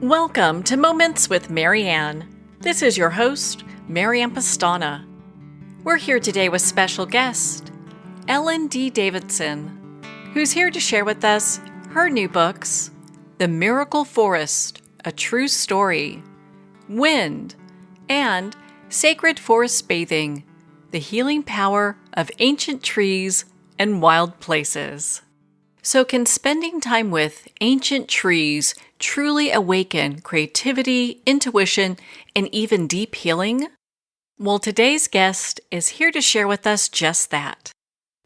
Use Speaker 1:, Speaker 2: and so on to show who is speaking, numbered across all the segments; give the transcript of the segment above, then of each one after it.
Speaker 1: Welcome to Moments with Marianne. This is your host, Marianne Pastana. We're here today with special guest, Ellen Dee Davidson, who's here to share with us her new books, The Miracle Forest, A True Story, Wind, and Sacred Forest Bathing, The Healing Power of Ancient Trees and Wild Places. So, can spending time with ancient trees truly awaken creativity, intuition, and even deep healing? Well, today's guest is here to share with us just that.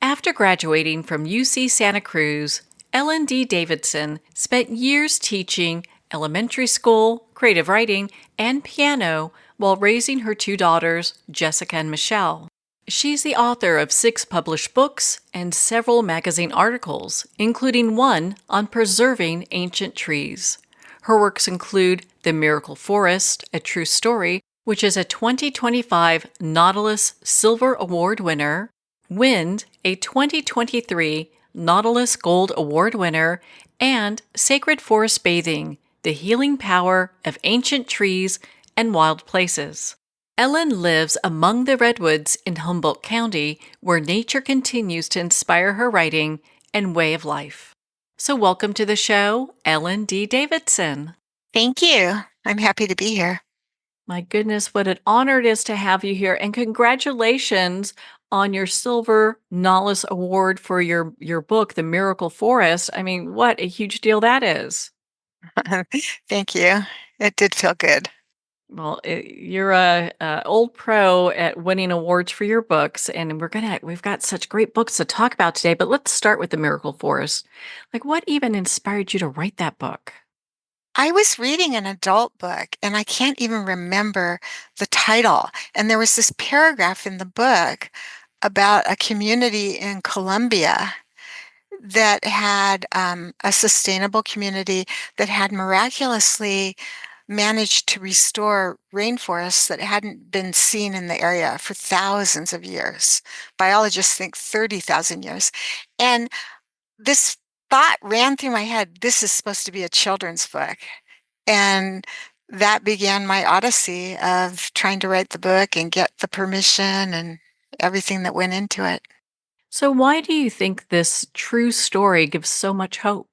Speaker 1: After graduating from UC Santa Cruz, Ellen Dee Davidson spent years teaching elementary school, creative writing, and piano while raising her two daughters, Jessica and Michelle. She's the author of 6 published books and several magazine articles, including one on preserving ancient trees. Her works include The Miracle Forest, A True Story, which is a 2025 Nautilus Silver Award winner, Wind, a 2023 Nautilus Gold Award winner, and Sacred Forest Bathing, The Healing Power of Ancient Trees and Wild Places. Ellen lives among the redwoods in Humboldt County, where nature continues to inspire her writing and way of life. So welcome to the show, Ellen Dee Davidson.
Speaker 2: Thank you. I'm happy to be here.
Speaker 1: My goodness, what an honor it is to have you here, and congratulations on your Silver Nautilus Award for your book, The Miracle Forest. I mean, what a huge deal that is.
Speaker 2: Thank you. It did feel good.
Speaker 1: Well, you're a old pro at winning awards for your books, and we've got such great books to talk about today. But let's start with The Miracle Forest. Like, what even inspired you to write that book?
Speaker 2: I was reading an adult book and I can't even remember the title. And there was this paragraph in the book about a community in Colombia that had a sustainable community that had miraculously managed to restore rainforests that hadn't been seen in the area for thousands of years. Biologists think 30,000 years. And this thought ran through my head, this is supposed to be a children's book. And that began my odyssey of trying to write the book and get the permission and everything that went into it.
Speaker 1: So, why do you think this true story gives so much hope?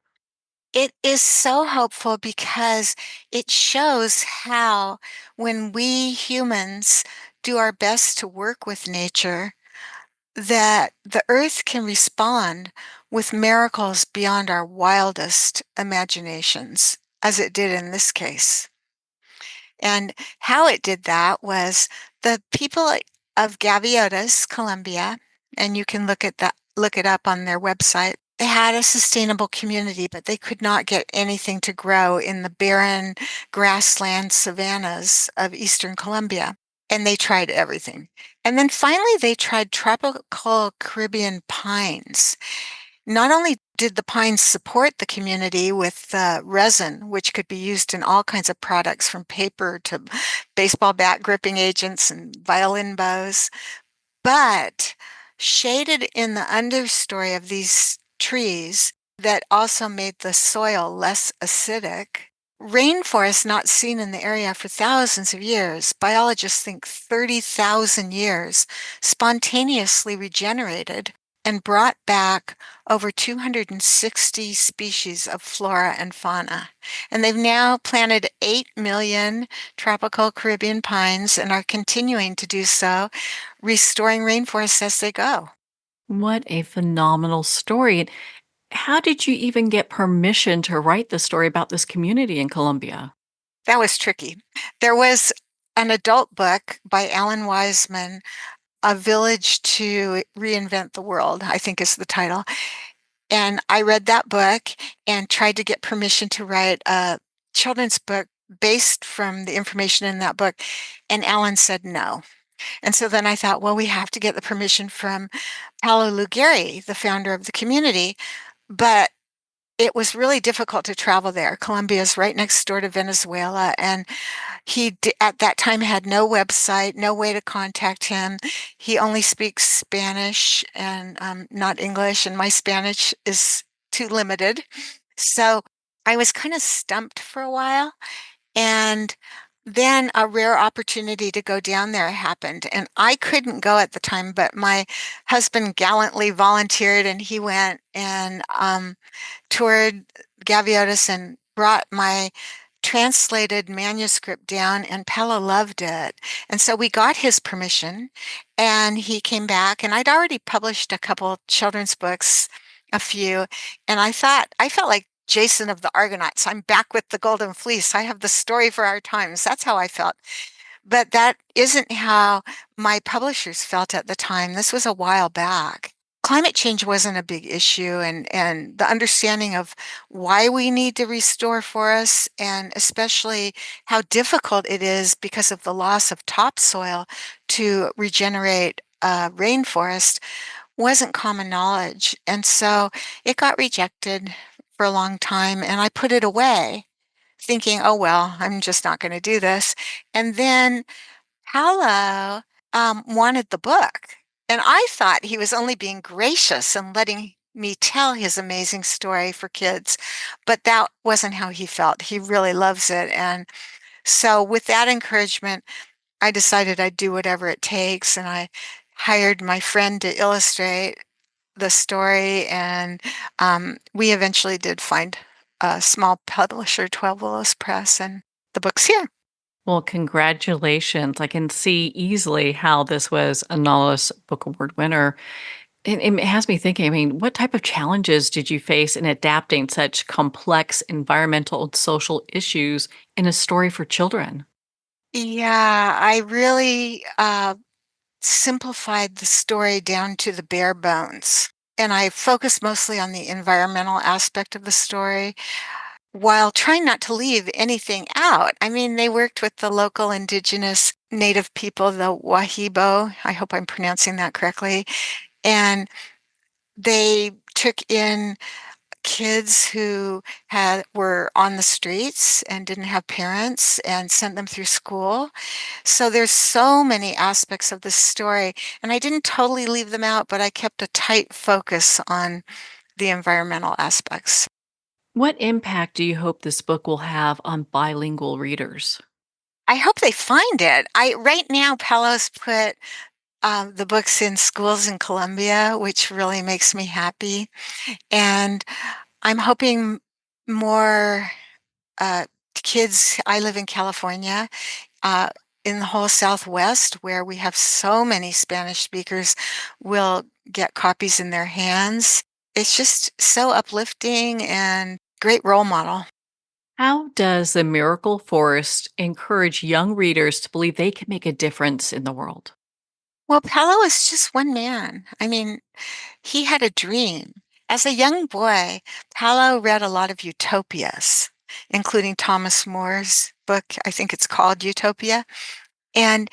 Speaker 2: It is so hopeful because it shows how, when we humans do our best to work with nature, that the earth can respond with miracles beyond our wildest imaginations, as it did in this case. And how it did that was the people of Gaviotas, Colombia, and you can look it up on their website. They had a sustainable community, but they could not get anything to grow in the barren grassland savannas of eastern Colombia. And they tried everything. And then finally, they tried tropical Caribbean pines. Not only did the pines support the community with resin, which could be used in all kinds of products from paper to baseball bat gripping agents and violin bows, but shaded in the understory of these trees that also made the soil less acidic. Rainforests not seen in the area for thousands of years, biologists think 30,000 years, spontaneously regenerated and brought back over 260 species of flora and fauna. And they've now planted 8 million tropical Caribbean pines and are continuing to do so, restoring rainforests as they go.
Speaker 1: What a phenomenal story. And how did you even get permission to write the story about this community in Colombia?
Speaker 2: That was tricky. There was an adult book by Alan Wiseman, A Village to Reinvent the World, I think is the title. And I read that book and tried to get permission to write a children's book based from the information in that book. And Alan said no. And so then I thought, well, we have to get the permission from Paulo Lugeri, the founder of the community. But it was really difficult to travel there. Colombia is right next door to Venezuela, and at that time had no website, no way to contact him. He only speaks Spanish and not English, and my Spanish is too limited. So I was kind of stumped for a while. And then a rare opportunity to go down there happened. And I couldn't go at the time, but my husband gallantly volunteered and he went and toured Gaviotis and brought my translated manuscript down, and Pella loved it. And so we got his permission, and he came back, and I'd already published a couple children's books, a few, and I felt like Jason of the Argonauts. I'm back with the Golden Fleece. I have the story for our times. That's how I felt. But that isn't how my publishers felt at the time. This was a while back. Climate change wasn't a big issue, and the understanding of why we need to restore forests, and especially how difficult it is because of the loss of topsoil to regenerate rainforest wasn't common knowledge. And so it got rejected for a long time, and I put it away thinking, oh, well, I'm just not going to do this. And then Paolo wanted the book. And I thought he was only being gracious and letting me tell his amazing story for kids. But that wasn't how he felt. He really loves it. And so, with that encouragement, I decided I'd do whatever it takes. And I hired my friend to illustrate the story. And we eventually did find a small publisher, 12 Willows Press, and the book's here.
Speaker 1: Well, congratulations. I can see easily how this was a Nautilus Book Award winner. And it has me thinking, I mean, what type of challenges did you face in adapting such complex environmental and social issues in a story for children?
Speaker 2: Yeah, I really simplified the story down to the bare bones. And I focused mostly on the environmental aspect of the story while trying not to leave anything out. I mean, they worked with the local indigenous native people, the Wahibo. I hope I'm pronouncing that correctly. And they took in kids who were on the streets and didn't have parents and sent them through school. So there's so many aspects of this story, and I didn't totally leave them out, but I kept a tight focus on the environmental aspects.
Speaker 1: What impact do you hope this book will have on bilingual readers?
Speaker 2: I hope they find it. I right now Palos put the books in schools in Colombia, which really makes me happy, and I'm hoping more uh, kids. I live in California, uh, in the whole Southwest, where we have so many Spanish speakers, will get copies in their hands. It's just so uplifting and great role model.
Speaker 1: How does the Miracle Forest encourage young readers to believe they can make a difference in the world?
Speaker 2: Well, Paolo is just one man. I mean, he had a dream. As a young boy, Paolo read a lot of utopias, including Thomas More's book. I think it's called Utopia. And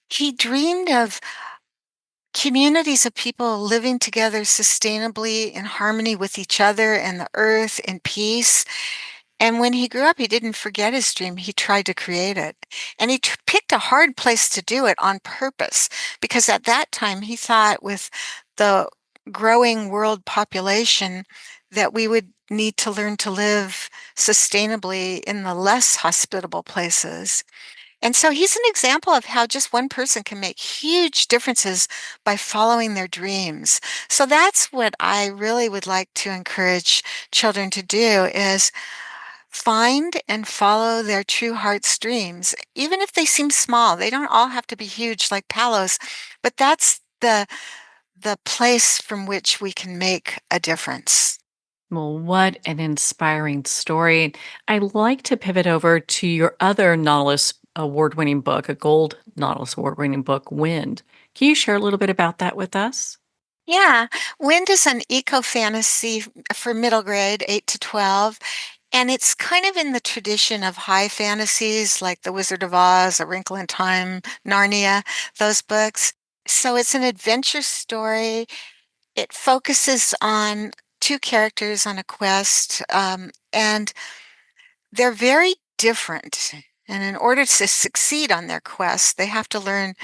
Speaker 2: he dreamed of communities of people living together sustainably in harmony with each other and the earth in peace. And when he grew up, he didn't forget his dream. He tried to create it. And he picked a hard place to do it on purpose, because at that time he thought with the growing world population that we would need to learn to live sustainably in the less hospitable places. And so he's an example of how just one person can make huge differences by following their dreams. So that's what I really would like to encourage children to do is find and follow their true heart's dreams, even if they seem small. They don't all have to be huge like Palos, but that's the place from which we can make a difference.
Speaker 1: Well, what an inspiring story. I'd like to pivot over to your other Nautilus award winning book, a gold Nautilus award winning book, Wind. Can you share a little bit about that with us?
Speaker 2: Yeah, Wind is an eco fantasy for middle grade, 8 to 12. And it's kind of in the tradition of high fantasies like The Wizard of Oz, A Wrinkle in Time, Narnia, those books. So it's an adventure story. It focuses on two characters on a quest, and they're very different. And in order to succeed on their quest, they have to learn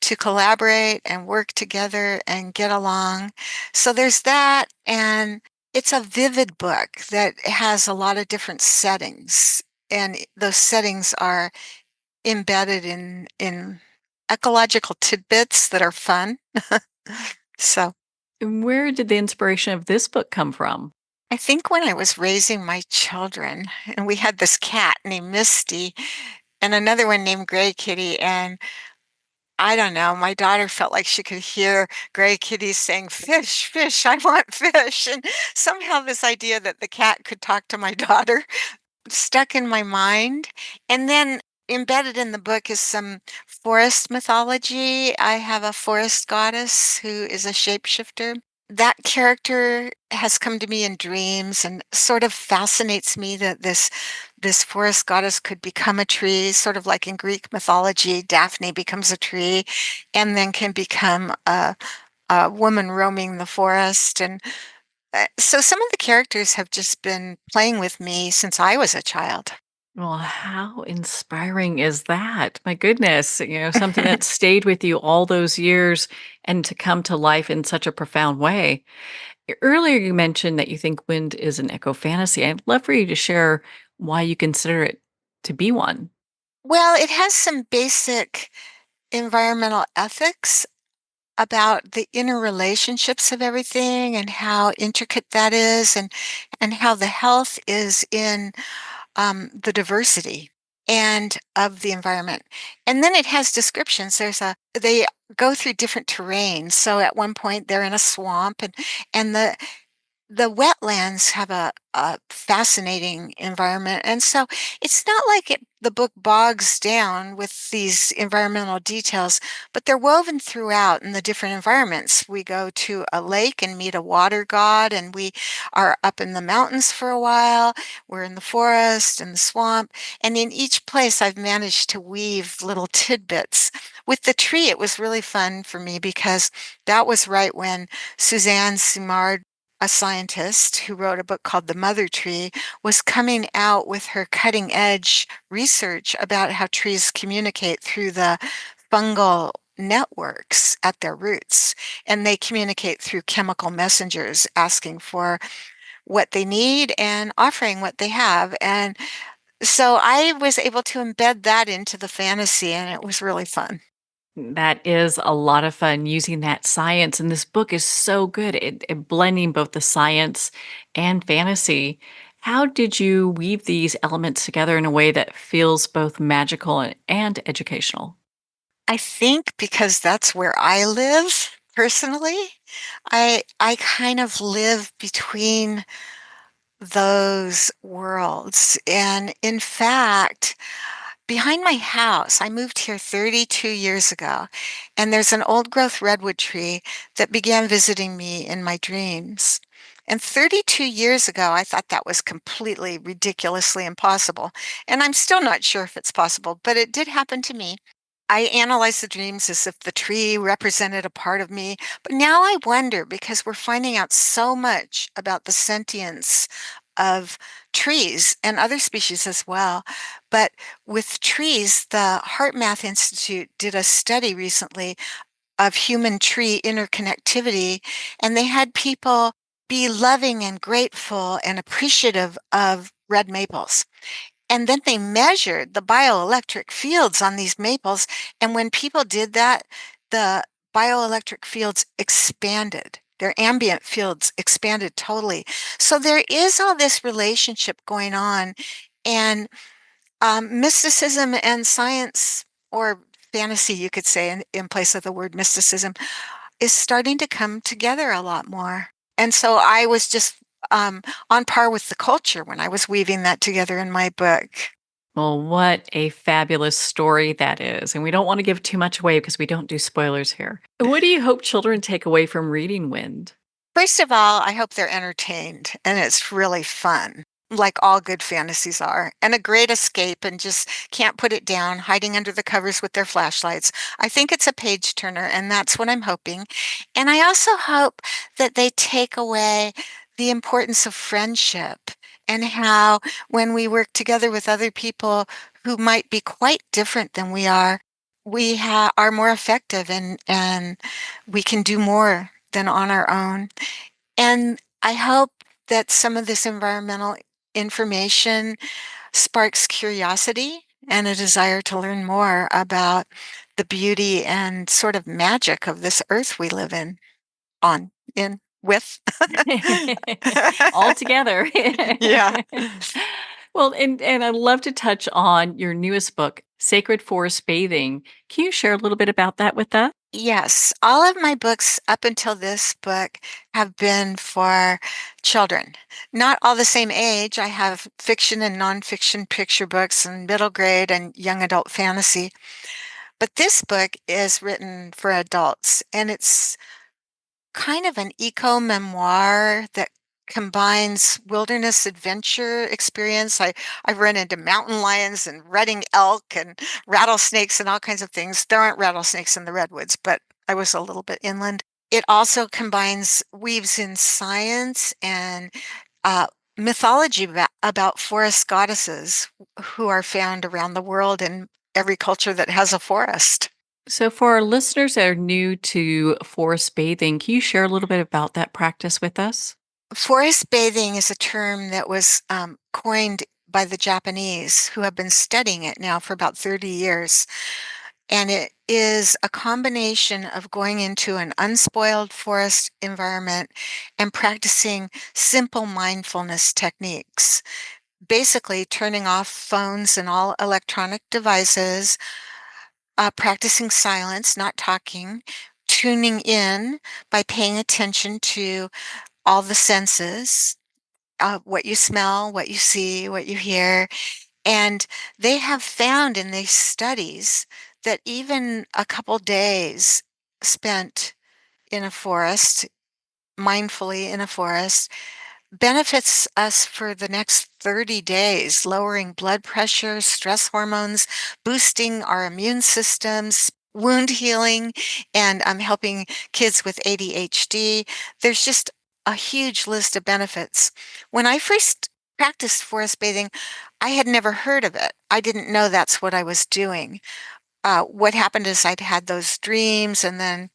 Speaker 2: to collaborate and work together and get along. So there's that. And it's a vivid book that has a lot of different settings. and those settings are embedded in ecological tidbits that are fun. So
Speaker 1: And where did the inspiration of this book come from?
Speaker 2: I think when I was raising my children, and we had this cat named Misty and another one named Gray Kitty, and I don't know, my daughter felt like she could hear Gray Kitty saying, "Fish, fish, I want fish." And somehow this idea that the cat could talk to my daughter stuck in my mind. And then embedded in the book is some forest mythology. I have a forest goddess who is a shapeshifter. That character has come to me in dreams and sort of fascinates me that this forest goddess could become a tree, sort of like in Greek mythology, Daphne becomes a tree and then can become a woman roaming the forest. And so some of the characters have just been playing with me since I was a child.
Speaker 1: Well, how inspiring is that? My goodness, something that stayed with you all those years and to come to life in such a profound way. Earlier, you mentioned that you think wind is an eco fantasy. I'd love for you to share why you consider it to be one.
Speaker 2: Well, it has some basic environmental ethics about the interrelationships of everything and how intricate that is and how the health is in the diversity and of the environment. And then it has descriptions. They go through different terrains. So at one point they're in a swamp and the wetlands have a fascinating environment. And so it's not like the book bogs down with these environmental details, but they're woven throughout in the different environments. We go to a lake and meet a water god, and we are up in the mountains for a while. We're in the forest and the swamp. And in each place, I've managed to weave little tidbits. With the tree, it was really fun for me because that was right when Suzanne Simard, a scientist who wrote a book called The Mother Tree, was coming out with her cutting edge research about how trees communicate through the fungal networks at their roots. And they communicate through chemical messengers asking for what they need and offering what they have. And so I was able to embed that into the fantasy, and it was really fun.
Speaker 1: That is a lot of fun using that science, and this book is so good at blending both the science and fantasy. How did you weave these elements together in a way that feels both magical and educational?
Speaker 2: I think because that's where I live personally, I kind of live between those worlds. And in fact, behind my house, I moved here 32 years ago, and there's an old growth redwood tree that began visiting me in my dreams. And 32 years ago, I thought that was completely ridiculously impossible. And I'm still not sure if it's possible, but it did happen to me. I analyze the dreams as if the tree represented a part of me. But now I wonder because we're finding out so much about the sentience of trees and other species as well. But with trees, the Heart Math Institute did a study recently of human tree interconnectivity, and they had people be loving and grateful and appreciative of red maples. And then they measured the bioelectric fields on these maples. And when people did that, the bioelectric fields expanded. Their ambient fields expanded totally. So there is all this relationship going on. And mysticism and science, or fantasy, you could say, in place of the word mysticism, is starting to come together a lot more. And so I was just on par with the culture when I was weaving that together in my book.
Speaker 1: Well, what a fabulous story that is. And we don't want to give too much away because we don't do spoilers here. What do you hope children take away from reading Wind?
Speaker 2: First of all, I hope they're entertained and it's really fun, like all good fantasies are, and a great escape and just can't put it down, hiding under the covers with their flashlights. I think it's a page turner, and that's what I'm hoping. And I also hope that they take away the importance of friendship and how when we work together with other people who might be quite different than we are, are more effective and we can do more than on our own. And I hope that some of this environmental information sparks curiosity and a desire to learn more about the beauty and sort of magic of this earth we live in, on, in, with.
Speaker 1: All together.
Speaker 2: Yeah.
Speaker 1: Well, and I'd love to touch on your newest book, Sacred Forest Bathing. Can you share a little bit about that with us?
Speaker 2: Yes, all of my books up until this book have been for children. Not all the same age. I have fiction and nonfiction picture books and middle grade and young adult fantasy. But this book is written for adults, and it's kind of an eco-memoir that combines wilderness adventure experience. I've run into mountain lions and redding elk and rattlesnakes and all kinds of things. There aren't rattlesnakes in the redwoods, but I was a little bit inland. It also weaves in science and uh, mythology about forest goddesses who are found around the world in every culture that has a forest.
Speaker 1: So, for our listeners that are new to forest bathing, can you share a little bit about that practice with us?
Speaker 2: Forest bathing is a term that was coined by the Japanese, who have been studying it now for about 30 years. And it is a combination of going into an unspoiled forest environment and practicing simple mindfulness techniques. Basically, turning off phones and all electronic devices, practicing silence, not talking, tuning in by paying attention to all the senses, what you smell, what you see, what you hear. And they have found in these studies that even a couple days spent in a forest, mindfully in a forest, benefits us for the next 30 days, lowering blood pressure, stress hormones, boosting our immune systems, wound healing, and helping kids with ADHD. There's just a huge list of benefits. When I first practiced forest bathing, I had never heard of it. I didn't know that's what I was doing. What happened is I'd had those dreams, and then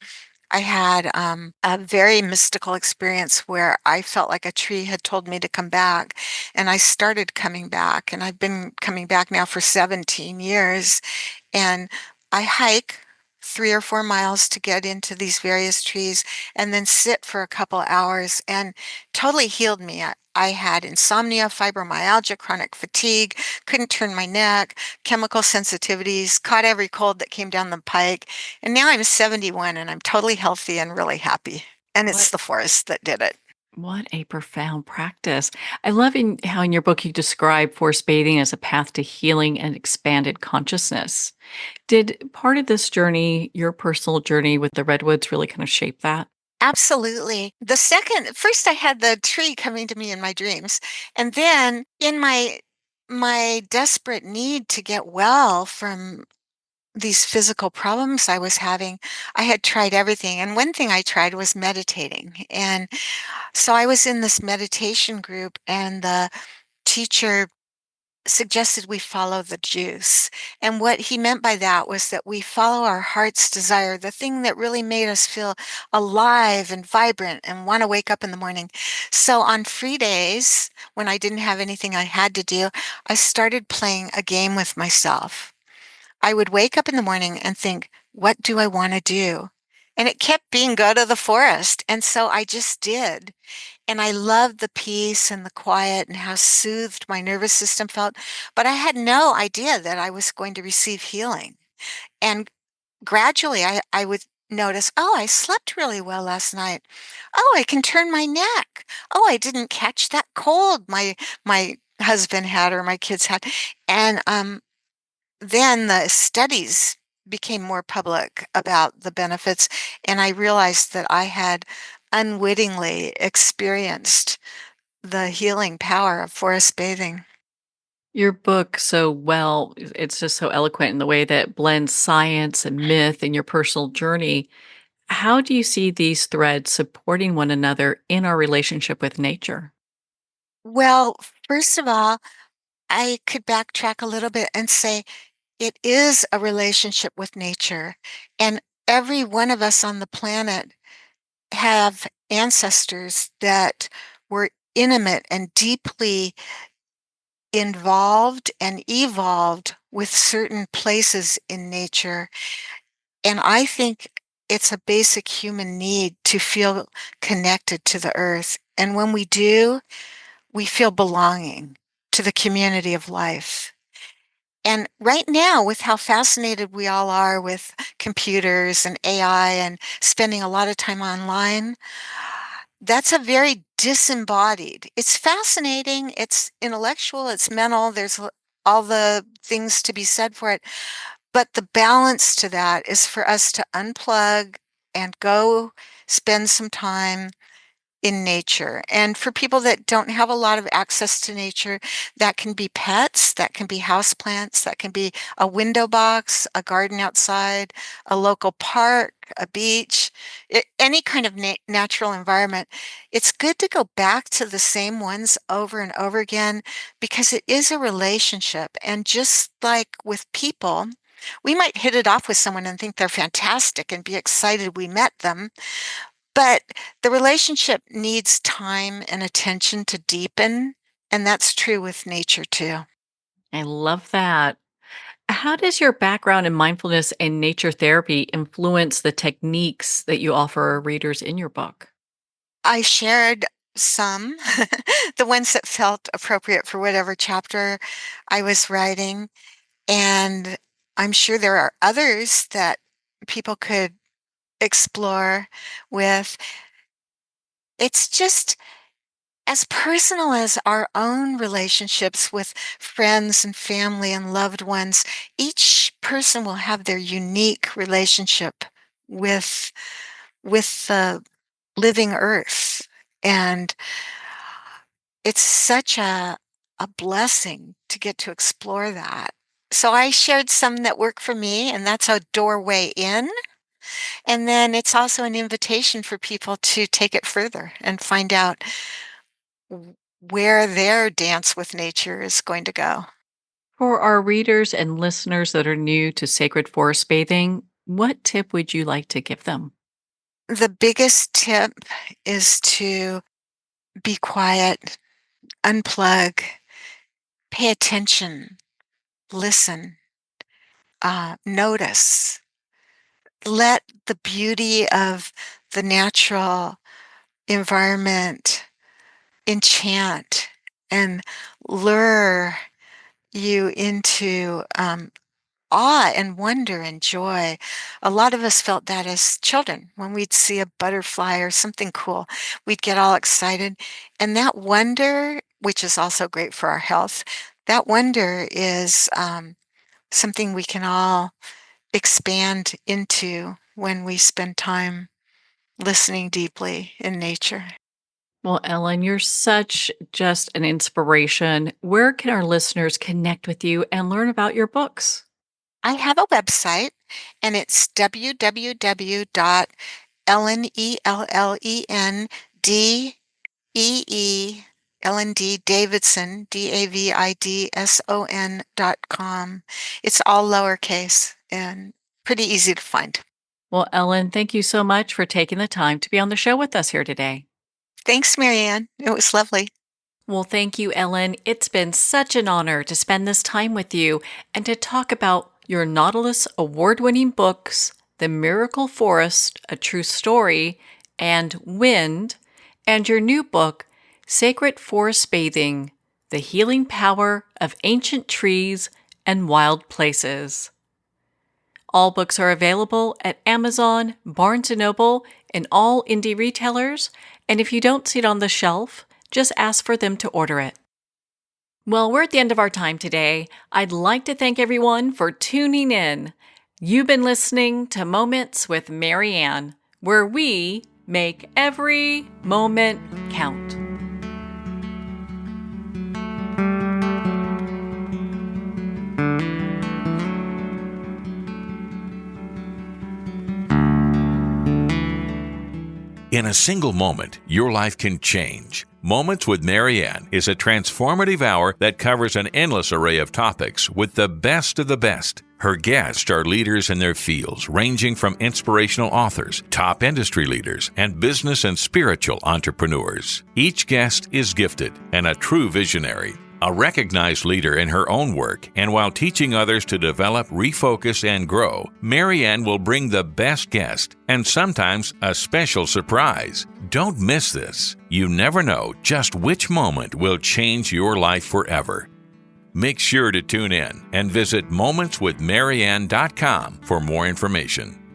Speaker 2: I had a very mystical experience where I felt like a tree had told me to come back, and I started coming back, and I've been coming back now for 17 years. And I hike 3 or 4 miles to get into these various trees and then sit for a couple hours, and totally healed me. I had insomnia, fibromyalgia, chronic fatigue, couldn't turn my neck, chemical sensitivities, caught every cold that came down the pike. And now I'm 71 and I'm totally healthy and really happy. And it's
Speaker 1: What
Speaker 2: the forest that did it.
Speaker 1: what a profound practice. I love how in your book you describe forest bathing as a path to healing and expanded consciousness. Did part of this journey, your personal journey with the redwoods, really kind of shape that?
Speaker 2: Absolutely. First I had the tree coming to me in my dreams. And then in my desperate need to get well from these physical problems I was having, I had tried everything. And one thing I tried was meditating. And so I was in this meditation group, and the teacher suggested we follow the juice. And what he meant by that was that we follow our heart's desire, the thing that really made us feel alive and vibrant and want to wake up in the morning. So on free days, when I didn't have anything I had to do, I started playing a game with myself. I would wake up in the morning and think, what do I want to do? And it kept being go to the forest. And so I just did. And I loved the peace and the quiet and how soothed my nervous system felt. But I had no idea that I was going to receive healing. And gradually I would notice, oh, I slept really well last night. Oh, I can turn my neck. Oh, I didn't catch that cold my husband had or my kids had. And then the studies became more public about the benefits, and I realized that I had unwittingly experienced the healing power of forest bathing.
Speaker 1: Your book so well, it's just so eloquent in the way that blends science and myth in your personal journey. How do you see these threads supporting one another in our relationship with nature?
Speaker 2: Well, first of all, I could backtrack a little bit and say it is a relationship with nature, and every one of us on the planet have ancestors that were intimate and deeply involved and evolved with certain places in nature. And I think it's a basic human need to feel connected to the earth. And when we do, we feel belonging to the community of life. And right now, with how fascinated we all are with computers and AI and spending a lot of time online, that's a very disembodied. It's fascinating, it's intellectual, it's mental, all the things to be said for it. But the balance to that is for us to unplug and go spend some time in nature. And for people that don't have a lot of access to nature, that can be pets, that can be houseplants, that can be a window box, a garden outside, a local park, a beach, any kind of natural environment. It's good to go back to the same ones over and over again because it is a relationship. And just like with people, we might hit it off with someone and think they're fantastic and be excited we met them. But the relationship needs time and attention to deepen, and that's true with nature too.
Speaker 1: I love that. How does your background in mindfulness and nature therapy influence the techniques that you offer readers in your book?
Speaker 2: I shared some, the ones that felt appropriate for whatever chapter I was writing, and I'm sure there are others that people could explore with. It's just as personal as our own relationships with friends and family and loved ones. Each person will have their unique relationship with the living earth, and it's such a blessing to get to explore that. So I shared some that work for me, and that's a doorway in. And then it's also an invitation for people to take it further and find out where their dance with nature is going to go.
Speaker 1: For our readers and listeners that are new to sacred forest bathing, what tip would you like to give them?
Speaker 2: The biggest tip is to be quiet, unplug, pay attention, listen, notice. Let the beauty of the natural environment enchant and lure you into awe and wonder and joy. A lot of us felt that as children when we'd see a butterfly or something cool, we'd get all excited. And that wonder, which is also great for our health, that wonder is something we can all expand into when we spend time listening deeply in nature.
Speaker 1: Well, Ellen, you're such just an inspiration. Where can our listeners connect with you and learn about your books?
Speaker 2: I have a website and it's Ellen Dee Davidson, Davidson.com. It's all lowercase and pretty easy to find.
Speaker 1: Well, Ellen, thank you so much for taking the time to be on the show with us here today.
Speaker 2: Thanks, Marianne. It was lovely.
Speaker 1: Well, thank you, Ellen. It's been such an honor to spend this time with you and to talk about your Nautilus award-winning books, The Miracle Forest, A True Story, and Wind, and your new book, Sacred Forest Bathing, The Healing Power of Ancient Trees and Wild Places. All books are available at Amazon, Barnes & Noble, and all indie retailers, and if you don't see it on the shelf, just ask for them to order it. Well, we're at the end of our time today. I'd like to thank everyone for tuning in. You've been listening to Moments with Marianne, where we make every moment count.
Speaker 3: In a single moment, your life can change. Moments with Marianne is a transformative hour that covers an endless array of topics with the best of the best. Her guests are leaders in their fields, ranging from inspirational authors, top industry leaders, and business and spiritual entrepreneurs. Each guest is gifted and a true visionary. A recognized leader in her own work, and while teaching others to develop, refocus, and grow, Marianne will bring the best guest and sometimes a special surprise. Don't miss this. You never know just which moment will change your life forever. Make sure to tune in and visit momentswithmarianne.com for more information.